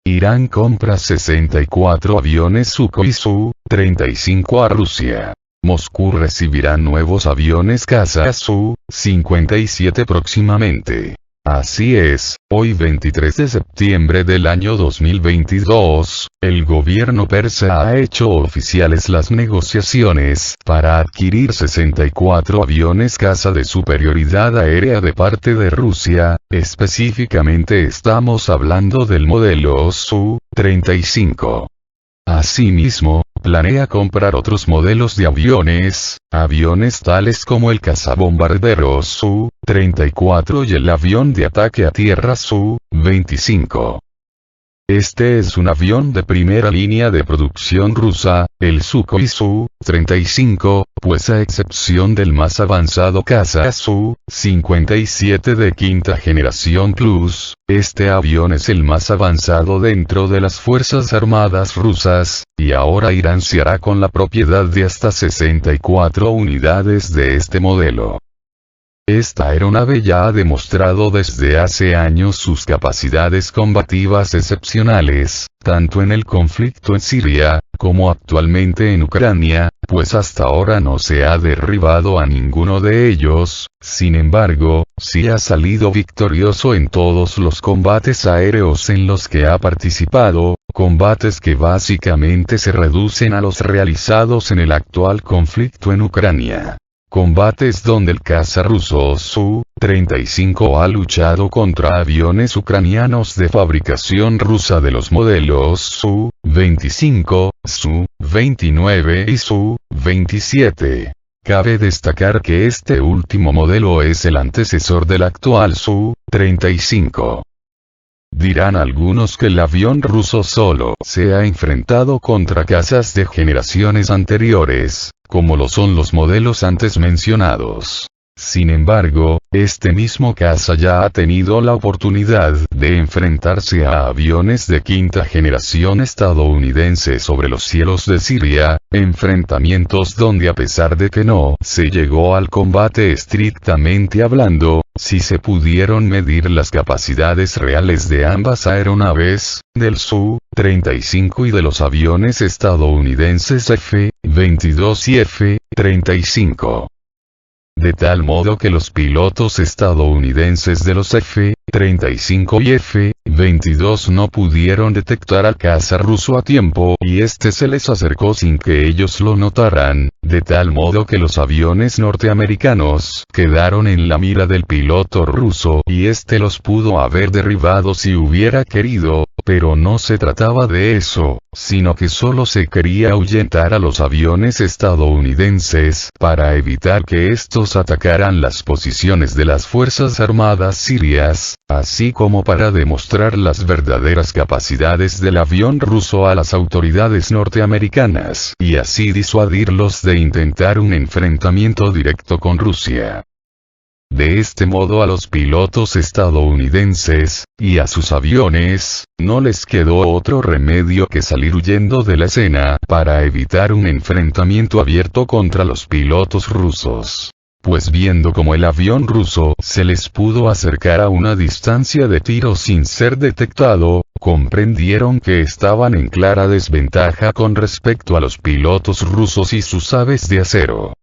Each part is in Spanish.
Irán compra 64 aviones Sukhoi Su-35 a Rusia. Moscú recibirá nuevos aviones caza Su-57 próximamente. Así es, hoy 23 de septiembre del año 2022, el gobierno persa ha hecho oficiales las negociaciones para adquirir 64 aviones caza de superioridad aérea de parte de Rusia, específicamente estamos hablando del modelo Su-35. Asimismo, planea comprar otros modelos de aviones tales como el cazabombardero Su-34 y el avión de ataque a tierra Su-25. Este es un avión de primera línea de producción rusa, el Sukhoi Su-35, pues a excepción del más avanzado caza Su-57 de quinta generación Plus, este avión es el más avanzado dentro de las Fuerzas Armadas rusas, y ahora Irán se hará con la propiedad de hasta 64 unidades de este modelo. Esta aeronave ya ha demostrado desde hace años sus capacidades combativas excepcionales, tanto en el conflicto en Siria, como actualmente en Ucrania, pues hasta ahora no se ha derribado a ninguno de ellos, sin embargo, sí ha salido victorioso en todos los combates aéreos en los que ha participado, combates que básicamente se reducen a los realizados en el actual conflicto en Ucrania. Combates donde el caza ruso Su-35 ha luchado contra aviones ucranianos de fabricación rusa de los modelos Su-25, Su-29 y Su-27. Cabe destacar que este último modelo es el antecesor del actual Su-35. Dirán algunos que el avión ruso solo se ha enfrentado contra cazas de generaciones anteriores, como lo son los modelos antes mencionados. Sin embargo, este mismo caza ya ha tenido la oportunidad de enfrentarse a aviones de quinta generación estadounidense sobre los cielos de Siria, enfrentamientos donde a pesar de que no se llegó al combate estrictamente hablando, sí se pudieron medir las capacidades reales de ambas aeronaves, del Su-35 y de los aviones estadounidenses F-22 y F-35. De tal modo que los pilotos estadounidenses de los F-35 y F-22 no pudieron detectar al caza ruso a tiempo y este se les acercó sin que ellos lo notaran, de tal modo que los aviones norteamericanos quedaron en la mira del piloto ruso y este los pudo haber derribado si hubiera querido, pero no se trataba de eso, sino que solo se quería ahuyentar a los aviones estadounidenses para evitar que estos atacaran las posiciones de las Fuerzas Armadas sirias, así como para demostrar las verdaderas capacidades del avión ruso a las autoridades norteamericanas y así disuadirlos de intentar un enfrentamiento directo con Rusia. De este modo a los pilotos estadounidenses, y a sus aviones, no les quedó otro remedio que salir huyendo de la escena para evitar un enfrentamiento abierto contra los pilotos rusos. Pues viendo como el avión ruso se les pudo acercar a una distancia de tiro sin ser detectado, comprendieron que estaban en clara desventaja con respecto a los pilotos rusos y sus aves de acero.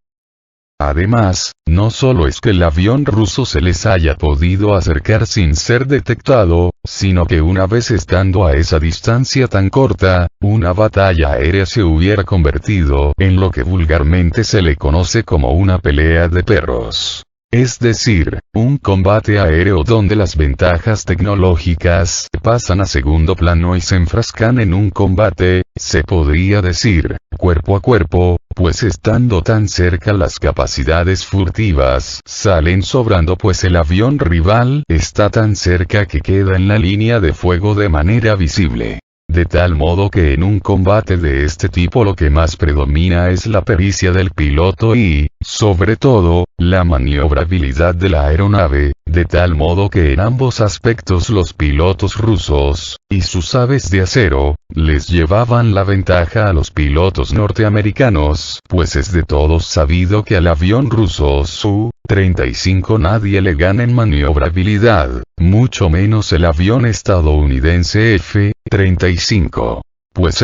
Además, no solo es que el avión ruso se les haya podido acercar sin ser detectado, sino que una vez estando a esa distancia tan corta, una batalla aérea se hubiera convertido en lo que vulgarmente se le conoce como una pelea de perros. Es decir, un combate aéreo donde las ventajas tecnológicas pasan a segundo plano y se enfrascan en un combate, se podría decir, cuerpo a cuerpo, pues estando tan cerca las capacidades furtivas salen sobrando pues el avión rival está tan cerca que queda en la línea de fuego de manera visible. De tal modo que en un combate de este tipo lo que más predomina es la pericia del piloto y, sobre todo, la maniobrabilidad de la aeronave, de tal modo que en ambos aspectos los pilotos rusos, y sus aves de acero, les llevaban la ventaja a los pilotos norteamericanos, pues es de todos sabido que al avión ruso Su-35 nadie le gana en maniobrabilidad, mucho menos el avión estadounidense F-22. F-35. Pues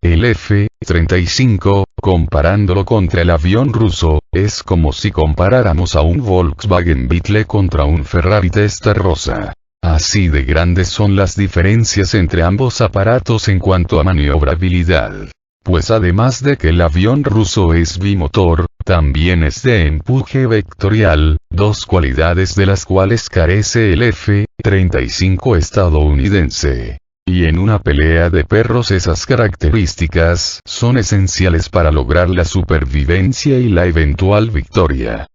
el F-35, comparándolo contra el avión ruso, es como si comparáramos a un Volkswagen Beetle contra un Ferrari Testarossa. Así de grandes son las diferencias entre ambos aparatos en cuanto a maniobrabilidad. Pues además de que el avión ruso es bimotor, también es de empuje vectorial, dos cualidades de las cuales carece el F-35 estadounidense. Y en una pelea de perros esas características son esenciales para lograr la supervivencia y la eventual victoria.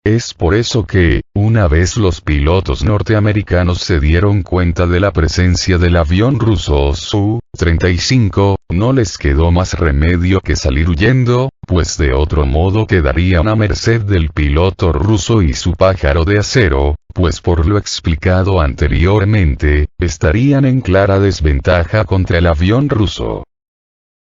Es por eso que, una vez los pilotos norteamericanos se dieron cuenta de la presencia del avión ruso Su-35, no les quedó más remedio que salir huyendo, pues de otro modo quedarían a merced del piloto ruso y su pájaro de acero, pues por lo explicado anteriormente, estarían en clara desventaja contra el avión ruso.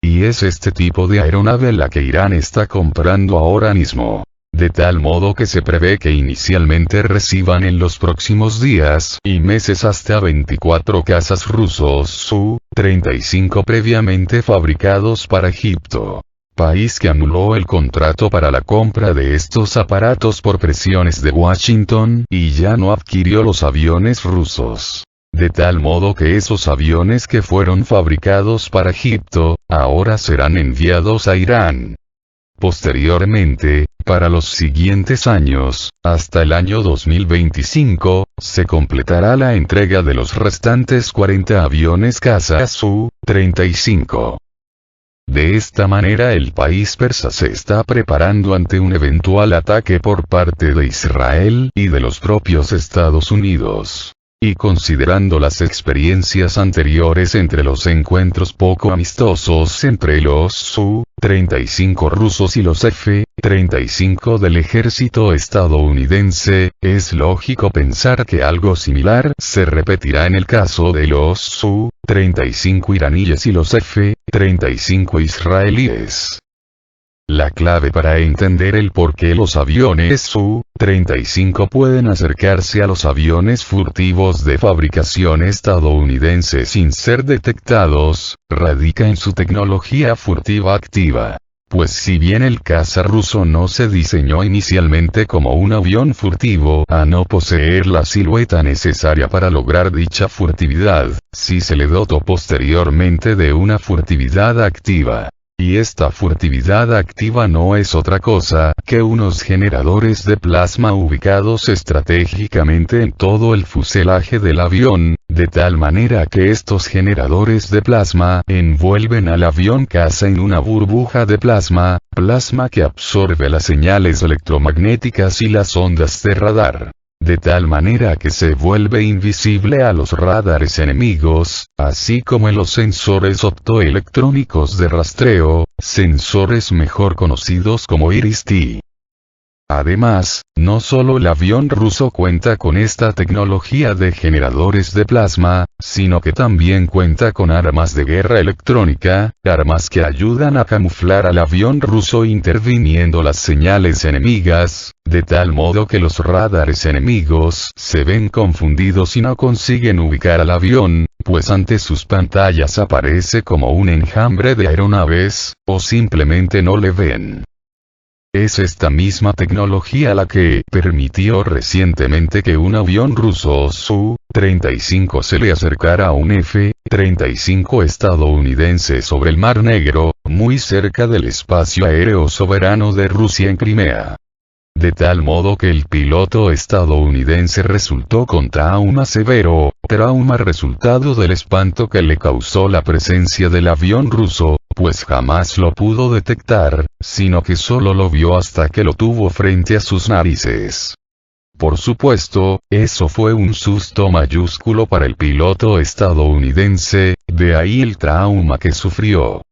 Y es este tipo de aeronave la que Irán está comprando ahora mismo. De tal modo que se prevé que inicialmente reciban en los próximos días y meses hasta 24 cazas rusos Su-35 previamente fabricados para Egipto. País que anuló el contrato para la compra de estos aparatos por presiones de Washington y ya no adquirió los aviones rusos. De tal modo que esos aviones que fueron fabricados para Egipto, ahora serán enviados a Irán. Posteriormente, para los siguientes años, hasta el año 2025, se completará la entrega de los restantes 40 aviones caza Su-35. De esta manera el país persa se está preparando ante un eventual ataque por parte de Israel y de los propios Estados Unidos. Y considerando las experiencias anteriores entre los encuentros poco amistosos entre los Su-35 rusos y los F-35 del ejército estadounidense, es lógico pensar que algo similar se repetirá en el caso de los Su-35 iraníes y los F-35 israelíes. La clave para entender el por qué los aviones Su-35 pueden acercarse a los aviones furtivos de fabricación estadounidense sin ser detectados, radica en su tecnología furtiva activa. Pues si bien el caza ruso no se diseñó inicialmente como un avión furtivo, a no poseer la silueta necesaria para lograr dicha furtividad, sí se le dotó posteriormente de una furtividad activa. Y esta furtividad activa no es otra cosa que unos generadores de plasma ubicados estratégicamente en todo el fuselaje del avión, de tal manera que estos generadores de plasma envuelven al avión caza en una burbuja de plasma que absorbe las señales electromagnéticas y las ondas de radar. De tal manera que se vuelve invisible a los radares enemigos, así como en los sensores optoelectrónicos de rastreo, sensores mejor conocidos como Iris-T. Además, no solo el avión ruso cuenta con esta tecnología de generadores de plasma, sino que también cuenta con armas de guerra electrónica, armas que ayudan a camuflar al avión ruso interviniendo las señales enemigas, de tal modo que los radares enemigos se ven confundidos y no consiguen ubicar al avión, pues ante sus pantallas aparece como un enjambre de aeronaves, o simplemente no le ven. Es esta misma tecnología la que permitió recientemente que un avión ruso Su-35 se le acercara a un F-35 estadounidense sobre el Mar Negro, muy cerca del espacio aéreo soberano de Rusia en Crimea. De tal modo que el piloto estadounidense resultó con trauma severo, trauma resultado del espanto que le causó la presencia del avión ruso, pues jamás lo pudo detectar, sino que solo lo vio hasta que lo tuvo frente a sus narices. Por supuesto, eso fue un susto mayúsculo para el piloto estadounidense, de ahí el trauma que sufrió.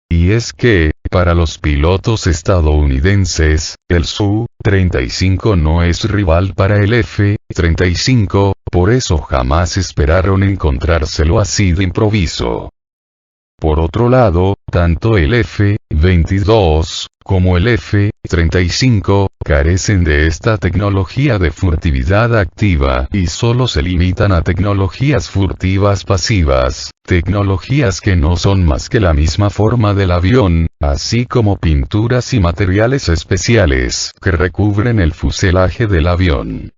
Y es que, para los pilotos estadounidenses, el Su-35 no es rival para el F-35, por eso jamás esperaron encontrárselo así de improviso. Por otro lado, tanto el F-22, como el F-35, carecen de esta tecnología de furtividad activa y solo se limitan a tecnologías furtivas pasivas, tecnologías que no son más que la misma forma del avión, así como pinturas y materiales especiales que recubren el fuselaje del avión.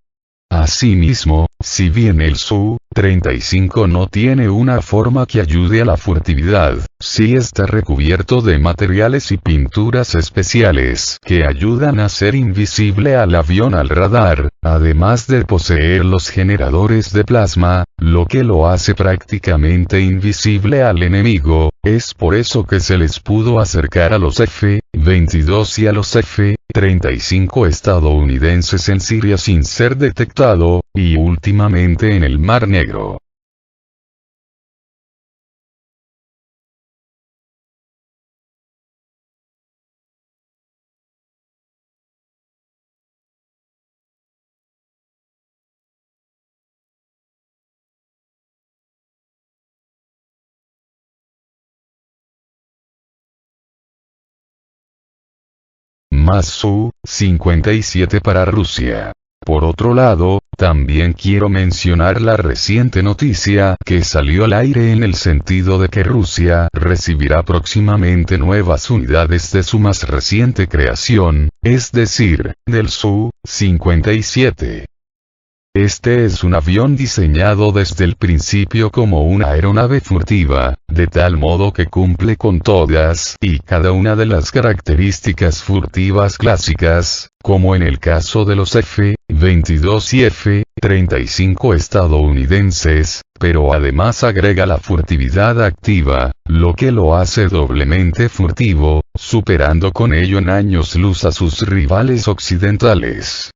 Asimismo, si bien el Su-35 no tiene una forma que ayude a la furtividad, sí está recubierto de materiales y pinturas especiales que ayudan a hacer invisible al avión al radar, además de poseer los generadores de plasma, lo que lo hace prácticamente invisible al enemigo. Es por eso que se les pudo acercar a los F-22 y a los F-35 estadounidenses en Siria sin ser detectado, y últimamente en el Mar Negro. Más Su-57 para Rusia. Por otro lado, también quiero mencionar la reciente noticia que salió al aire en el sentido de que Rusia recibirá próximamente nuevas unidades de su más reciente creación, es decir, del Su-57. Este es un avión diseñado desde el principio como una aeronave furtiva, de tal modo que cumple con todas y cada una de las características furtivas clásicas, como en el caso de los F-22 y F-35 estadounidenses, pero además agrega la furtividad activa, lo que lo hace doblemente furtivo, superando con ello en años luz a sus rivales occidentales.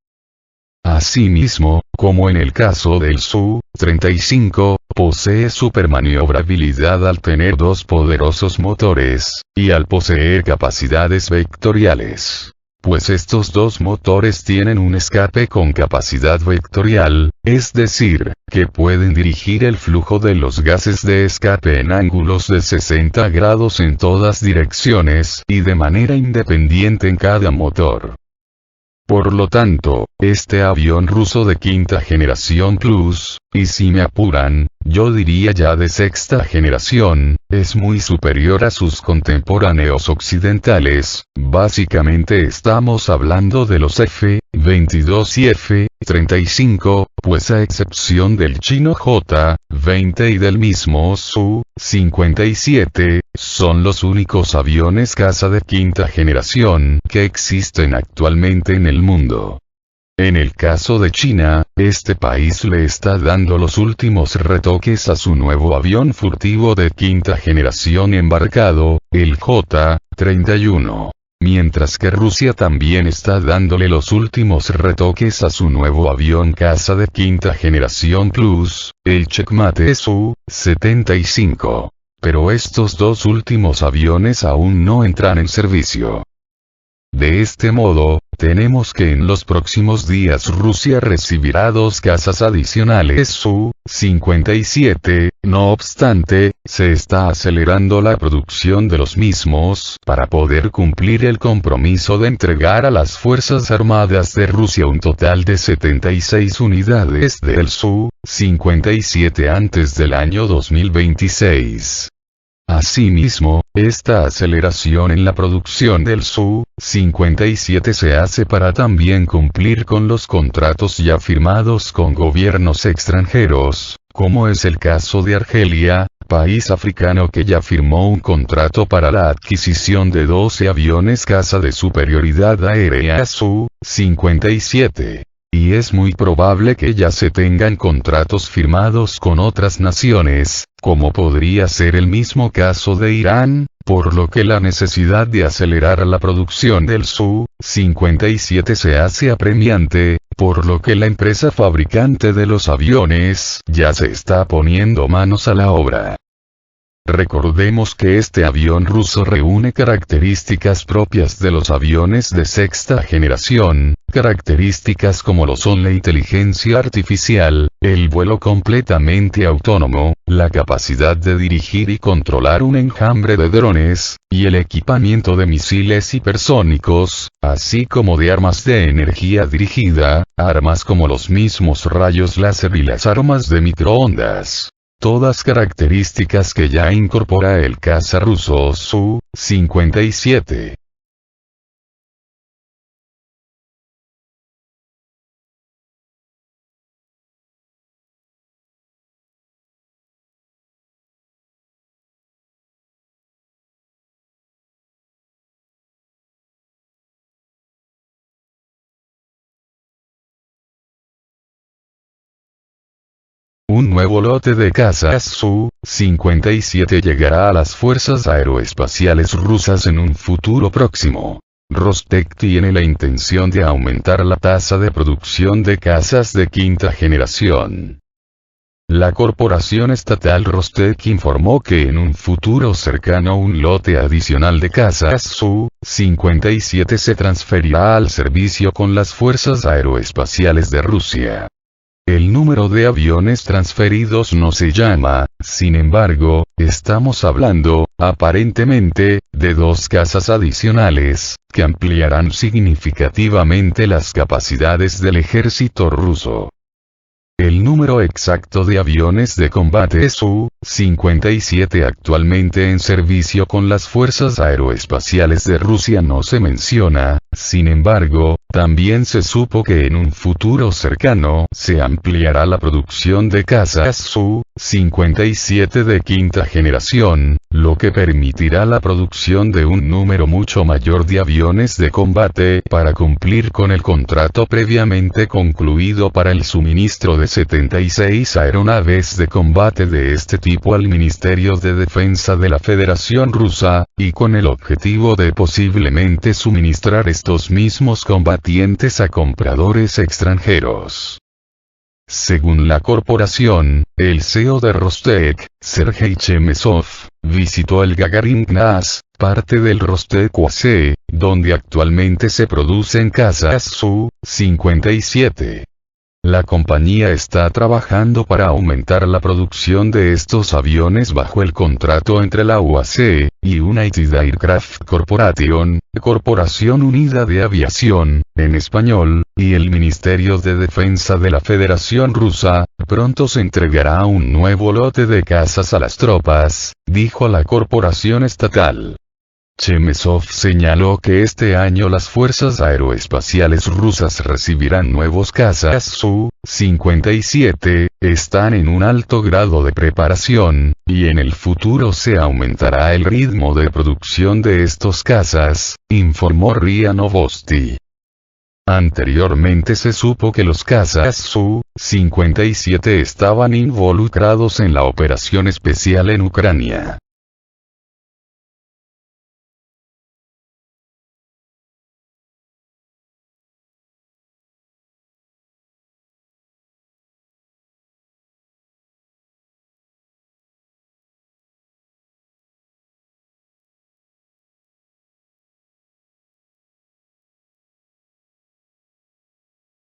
Asimismo, como en el caso del Su-35, posee supermaniobrabilidad al tener dos poderosos motores, y al poseer capacidades vectoriales. Pues estos dos motores tienen un escape con capacidad vectorial, es decir, que pueden dirigir el flujo de los gases de escape en ángulos de 60 grados en todas direcciones y de manera independiente en cada motor. Por lo tanto, este avión ruso de quinta generación Plus, y si me apuran, yo diría ya de sexta generación, es muy superior a sus contemporáneos occidentales. Básicamente estamos hablando de los F-22 y F-35, pues a excepción del chino J-20 y del mismo Su-57, son los únicos aviones caza de quinta generación que existen actualmente en el mundo. En el caso de China, este país le está dando los últimos retoques a su nuevo avión furtivo de quinta generación embarcado, el J-31. Mientras que Rusia también está dándole los últimos retoques a su nuevo avión caza de quinta generación Plus, el Checkmate Su-75. Pero estos dos últimos aviones aún no entran en servicio. De este modo, tenemos que en los próximos días Rusia recibirá dos cazas adicionales Su-57, no obstante, se está acelerando la producción de los mismos para poder cumplir el compromiso de entregar a las Fuerzas Armadas de Rusia un total de 76 unidades del Su-57 antes del año 2026. Asimismo, esta aceleración en la producción del Su-57 se hace para también cumplir con los contratos ya firmados con gobiernos extranjeros, como es el caso de Argelia, país africano que ya firmó un contrato para la adquisición de 12 aviones caza de superioridad aérea Su-57. Y es muy probable que ya se tengan contratos firmados con otras naciones, como podría ser el mismo caso de Irán, por lo que la necesidad de acelerar la producción del Su-57 se hace apremiante, por lo que la empresa fabricante de los aviones ya se está poniendo manos a la obra. Recordemos que este avión ruso reúne características propias de los aviones de sexta generación, características como lo son la inteligencia artificial, el vuelo completamente autónomo, la capacidad de dirigir y controlar un enjambre de drones, y el equipamiento de misiles hipersónicos, así como de armas de energía dirigida, armas como los mismos rayos láser y las armas de microondas. Todas características que ya incorpora el caza ruso Su-57. Un nuevo lote de cazas Su-57 llegará a las fuerzas aeroespaciales rusas en un futuro próximo. Rostec tiene la intención de aumentar la tasa de producción de cazas de quinta generación. La corporación estatal Rostec informó que en un futuro cercano un lote adicional de cazas Su-57 se transferirá al servicio con las fuerzas aeroespaciales de Rusia. El número de aviones transferidos no se llama, sin embargo, estamos hablando, aparentemente, de 2 cazas adicionales, que ampliarán significativamente las capacidades del ejército ruso. El número exacto de aviones de combate Su-57 actualmente en servicio con las fuerzas aeroespaciales de Rusia no se menciona, sin embargo, también se supo que en un futuro cercano se ampliará la producción de cazas Su-57 de quinta generación, lo que permitirá la producción de un número mucho mayor de aviones de combate para cumplir con el contrato previamente concluido para el suministro de 76 aeronaves de combate de este tipo al Ministerio de Defensa de la Federación Rusa, y con el objetivo de posiblemente suministrar estos mismos combatientes a compradores extranjeros. Según la corporación, el CEO de Rostec, Sergei Chemezov, visitó el Gagarin Gnaz, parte del Rostec UAC, donde actualmente se producen cazas Su-57. La compañía está trabajando para aumentar la producción de estos aviones bajo el contrato entre la UAC y United Aircraft Corporation, Corporación Unida de Aviación, en español, y el Ministerio de Defensa de la Federación Rusa. Pronto se entregará un nuevo lote de cazas a las tropas, dijo la corporación estatal. Chemezov señaló que este año las fuerzas aeroespaciales rusas recibirán nuevos cazas Su-57, están en un alto grado de preparación, y en el futuro se aumentará el ritmo de producción de estos cazas, informó RIA Novosti. Anteriormente se supo que los cazas Su-57 estaban involucrados en la operación especial en Ucrania.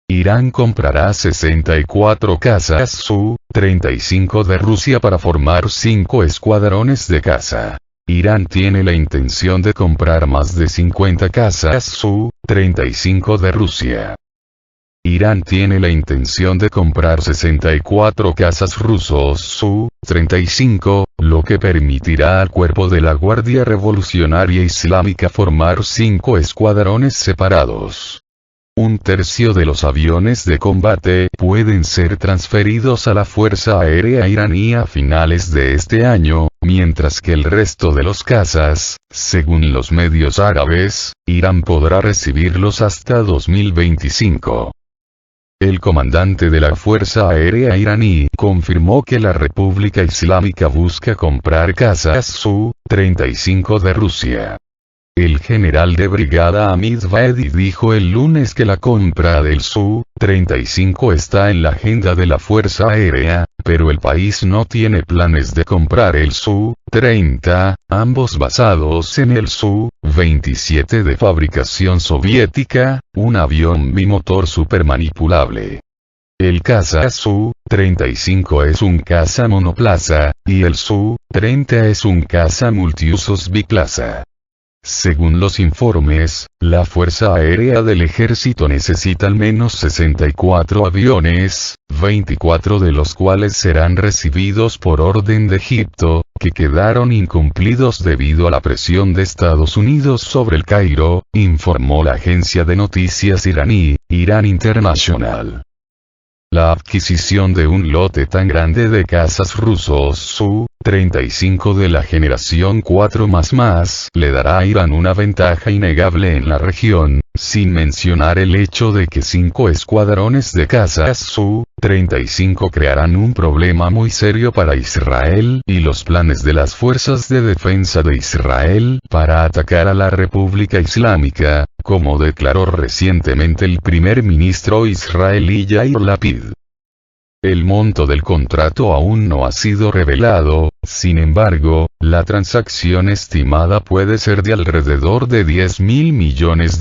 Irán comprará 64 cazas Su-35 de Rusia para formar 5 escuadrones de caza. Irán tiene la intención de comprar más de 50 cazas Su-35 de Rusia. Irán tiene la intención de comprar 64 cazas rusos Su-35, lo que permitirá al cuerpo de la Guardia Revolucionaria Islámica formar 5 escuadrones separados. Un tercio de los aviones de combate pueden ser transferidos a la Fuerza Aérea iraní a finales de este año, mientras que el resto de los cazas, según los medios árabes, Irán podrá recibirlos hasta 2025. El comandante de la Fuerza Aérea iraní confirmó que la República Islámica busca comprar cazas Su-35 de Rusia. El general de brigada Hamid Vaedi dijo el lunes que la compra del Su-35 está en la agenda de la Fuerza Aérea, pero el país no tiene planes de comprar el Su-30, ambos basados en el Su-27 de fabricación soviética, un avión bimotor supermanipulable. El Casa Su-35 es un caza monoplaza, y el Su-30 es un caza multiusos biplaza. Según los informes, la Fuerza Aérea del Ejército necesita al menos 64 aviones, 24 de los cuales serán recibidos por orden de Egipto, que quedaron incumplidos debido a la presión de Estados Unidos sobre el Cairo, informó la agencia de noticias iraní, Iran International. La adquisición de un lote tan grande de cazas rusos Su-35 de la generación 4++ le dará a Irán una ventaja innegable en la región, sin mencionar el hecho de que 5 escuadrones de cazas Su-35 crearán un problema muy serio para Israel y los planes de las fuerzas de defensa de Israel para atacar a la República Islámica, como declaró recientemente el primer ministro israelí Yair Lapid. El monto del contrato aún no ha sido revelado, sin embargo, la transacción estimada puede ser de alrededor de $10.000 millones.